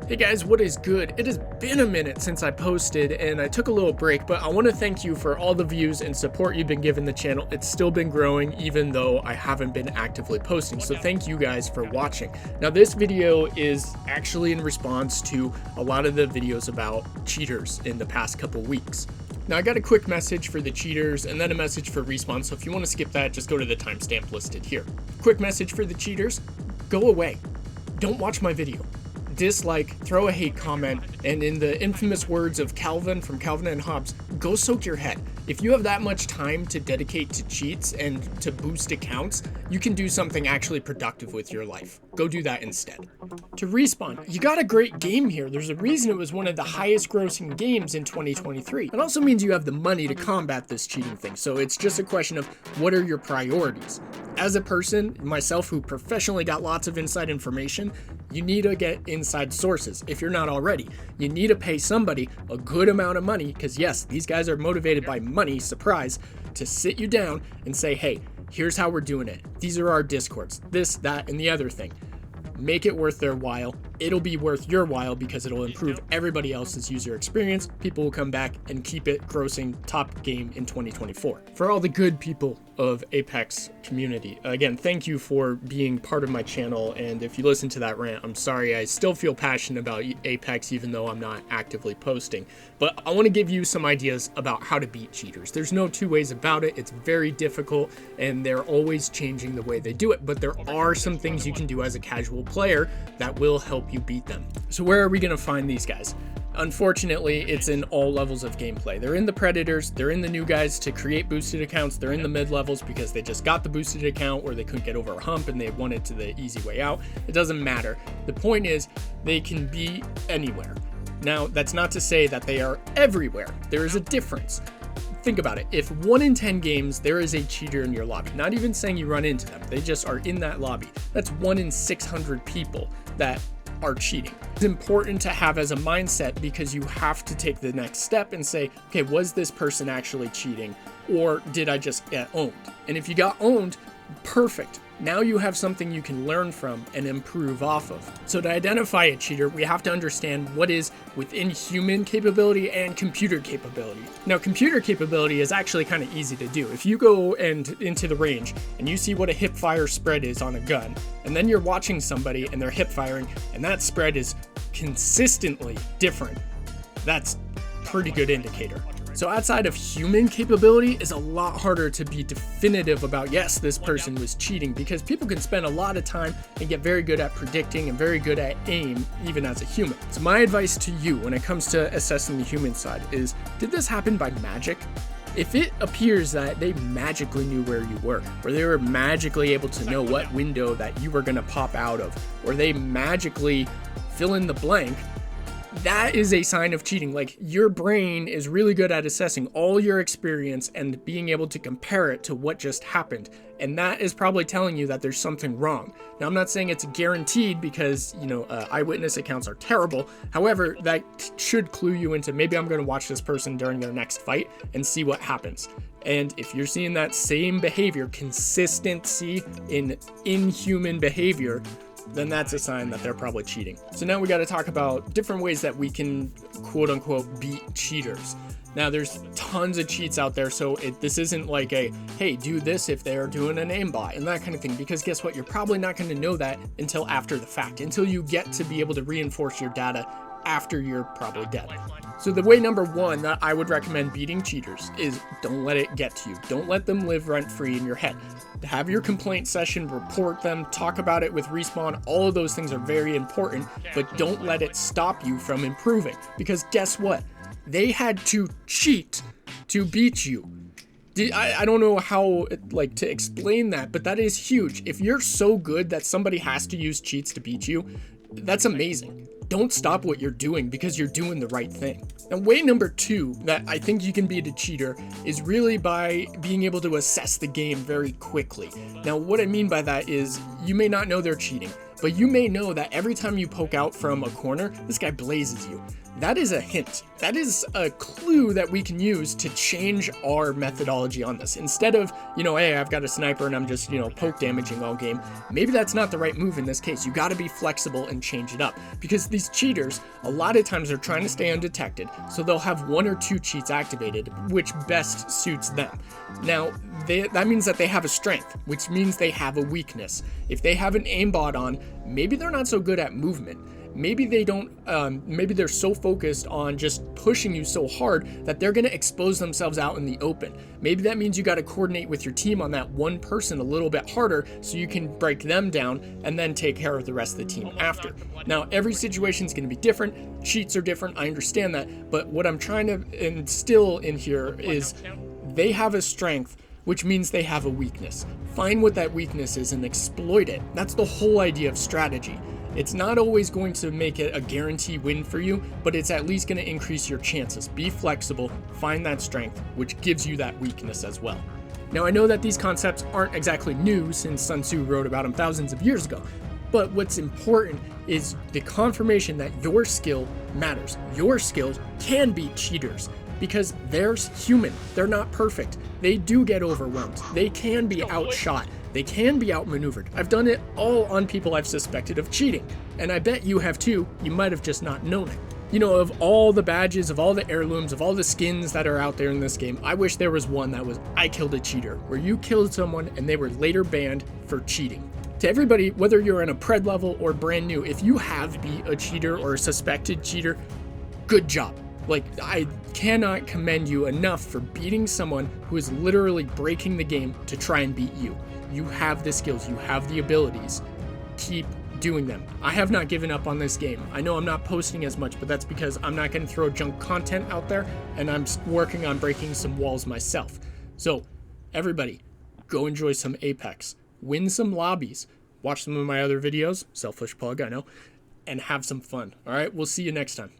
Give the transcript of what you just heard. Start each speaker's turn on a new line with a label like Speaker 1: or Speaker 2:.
Speaker 1: Hey guys, what is good? It has been a minute since I posted and I took a little break, but I want to thank you for all the views and support you've been giving the channel. It's still been growing even though I haven't been actively posting, so thank you guys for watching. Now this video is actually in response to a lot of the videos about cheaters in the past couple weeks. Now I got a quick message for the cheaters and then a message for Respawn, so if you want to skip that, just go to the timestamp listed here. Quick message for the cheaters: go away. Don't watch my video. Dislike, throw a hate comment, and in the infamous words of Calvin from Calvin and Hobbes, go soak your head. If you have that much time to dedicate to cheats and to boost accounts, you can do something actually productive with your life. Go do that instead. To Respawn, you got a great game here. There's a reason it was one of the highest grossing games in 2023. It also means you have the money to combat this cheating thing, so it's just a question of what are your priorities. As a person, myself, who professionally got lots of inside information, you need to get inside sources if you're not already. You need to pay somebody a good amount of money, because yes, these guys are motivated by money, surprise, to sit you down and say, hey, here's how we're doing it. These are our discords, this, that, and the other thing. Make it worth their while. It'll be worth your while because it'll improve everybody else's user experience. People will come back and keep it grossing top game in 2024. For all the good people of Apex community, again, thank you for being part of my channel. And if you listen to that rant, I'm sorry. I still feel passionate about Apex even though I'm not actively posting. But I want to give you some ideas about how to beat cheaters. There's no two ways about it. It's very difficult and they're always changing the way they do it. But there are some things you can do as a casual player that will help you beat them. So where are we going to find these guys? Unfortunately, it's in all levels of gameplay. They're in the Predators, they're in the new guys to create boosted accounts, they're in the mid levels because they just got the boosted account or they couldn't get over a hump and they wanted to the easy way out. It doesn't matter. The point is they can be anywhere. Now, that's not to say that they are everywhere. There is a difference. Think about it. If 1 in 10 games there is a cheater in your lobby, not even saying you run into them, they just are in that lobby. That's 1 in 600 people that are cheating. It's important to have as a mindset because you have to take the next step and say, okay, was this person actually cheating or did I just get owned? And if you got owned, perfect. Now you have something you can learn from and improve off of. So to identify a cheater, we have to understand what is within human capability and computer capability. Now, computer capability is actually kind of easy to do. If you go into the range and you see what a hip fire spread is on a gun, and then you're watching somebody and they're hip firing and that spread is consistently different, that's a pretty good indicator. So outside of human capability is a lot harder to be definitive about, yes, this person was cheating, because people can spend a lot of time and get very good at predicting and very good at aim, even as a human. So my advice to you when it comes to assessing the human side is, did this happen by magic? If it appears that they magically knew where you were, or they were magically able to know what window that you were gonna pop out of, or they magically fill in the blank, that is a sign of cheating. Like, your brain is really good at assessing all your experience and being able to compare it to what just happened. And that is probably telling you that there's something wrong. Now, I'm not saying it's guaranteed because, eyewitness accounts are terrible. However, that should clue you into maybe I'm going to watch this person during their next fight and see what happens. And if you're seeing that same behavior, consistency in inhuman behavior, then that's a sign that they're probably cheating. So now we got to talk about different ways that we can quote unquote beat cheaters. Now there's tons of cheats out there, so this isn't like a, hey, do this if they're doing an aimbot and that kind of thing, because guess what? You're probably not going to know that until after the fact, until you get to be able to reinforce your data after you're probably dead. So the way number one that I would recommend beating cheaters is don't let it get to you. Don't let them live rent-free in your head. Have your complaint session, report them, talk about it with Respawn. All of those things are very important, but don't let it stop you from improving, because guess what? They had to cheat to beat you. I don't know how to explain that, but that is huge. If you're so good that somebody has to use cheats to beat you, that's amazing. Don't stop what you're doing because you're doing the right thing. And way number two that I think you can beat a cheater is really by being able to assess the game very quickly. Now, what I mean by that is you may not know they're cheating, but you may know that every time you poke out from a corner, this guy blazes you. that is a hint. That is a clue that we can use to change our methodology on this. Instead of, hey, I've got a sniper and I'm just, poke damaging all game. Maybe that's not the right move in this case. You got to be flexible and change it up, because these cheaters, a lot of times are trying to stay undetected. So they'll have 1 or 2 cheats activated, which best suits them. Now, that means that they have a strength, which means they have a weakness. If they have an aimbot on, maybe they're not so good at movement. Maybe they don't, maybe they're so focused on just pushing you so hard that they're going to expose themselves out in the open. Maybe that means you got to coordinate with your team on that one person a little bit harder so you can break them down and then take care of the rest of the team after. Now, every situation is going to be different. Cheats are different. I understand that. But what I'm trying to instill in here is they have a strength, which means they have a weakness. Find what that weakness is and exploit it. That's the whole idea of strategy. It's not always going to make it a guarantee win for you, but it's at least going to increase your chances. Be flexible, find that strength, which gives you that weakness as well. Now, I know that these concepts aren't exactly new, since Sun Tzu wrote about them thousands of years ago, but what's important is the confirmation that your skill matters. Your skills can beat cheaters, because they're human. They're not perfect. They do get overwhelmed. They can be outshot. They can be outmaneuvered. I've done it all on people I've suspected of cheating, and I bet you have too. You might have just not known it. Of all the badges, of all the heirlooms, of all the skins that are out there in this game, I wish there was one that was I killed a cheater, where you killed someone and they were later banned for cheating. To everybody, whether you're in a pred level or brand new, if you have beat a cheater or a suspected cheater, good job. I cannot commend you enough for beating someone who is literally breaking the game to try and beat you. You have the skills, you have the abilities. Keep doing them. I have not given up on this game. I know I'm not posting as much, but that's because I'm not going to throw junk content out there, and I'm working on breaking some walls myself. So, everybody, go enjoy some Apex. Win some lobbies. Watch some of my other videos, selfish plug, I know, and have some fun. All right, we'll see you next time.